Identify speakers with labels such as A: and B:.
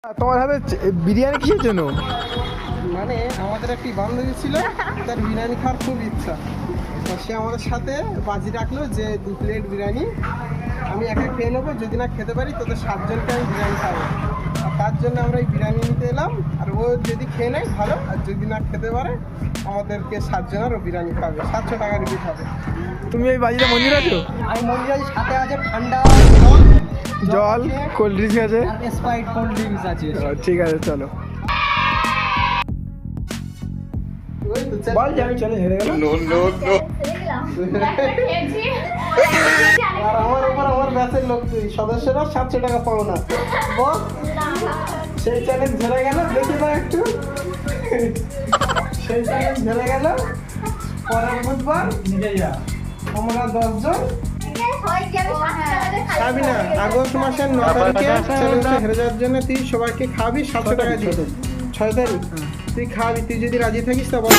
A: তোমার হাতে বিরিয়ানি কিসের জন্য?
B: মানে আমাদের একটি বান্ধবী ছিল, তার বিরিয়ানি খাওয়ার খুব ইচ্ছা। তো সে আমাদের সাথে বাজি রাখলো যে 2 প্লেট বিরিয়ানি আমি একা খেয়ে নেবো, যদি না খেতে পারি তোদের 7 জনকে আমি বিরিয়ানি খাবো। আর তার জন্য আমরা এই বিরিয়ানি নিতে এলাম। আর ও যদি খেয়ে নেয় ভালো, আর যদি না খেতে পারে আমাদেরকে 7 জনেরও বিরিয়ানি খাবে, 700 টাকা রিপিট হবে।
A: তুমি এই বাজিটা মন্দির আছো?
B: আমি মন্দির সাথে আছে ঠান্ডা
A: জল, কোল্ড ড্রিঙ্কস আছে,
B: স্প্রাইট, কোল্ড ড্রিঙ্কস আছে।
A: ঠিক আছে চলো। বল যে আমি চলে হেরে গেলাম।
B: আর আমার উপর আমার ব্যাচের লোক তুই, সদস্যরা 700 টাকা পাও না। বল সেই চ্যালেঞ্জ হেরে গেল, দেখি না একটু সেই চ্যালেঞ্জ হেরে গেল। পরের বুধবার আমরা 10 জন খাবি না, আগস্ট মাসের 9 তারিখে চ্যালেঞ্জটা হেরে যাওয়ার জন্য তুই সবাইকে খাবি 700 টাকা দিয়ে। 6 তারিখ তুই খাবি, তুই যদি রাজি থাকিস তা বল।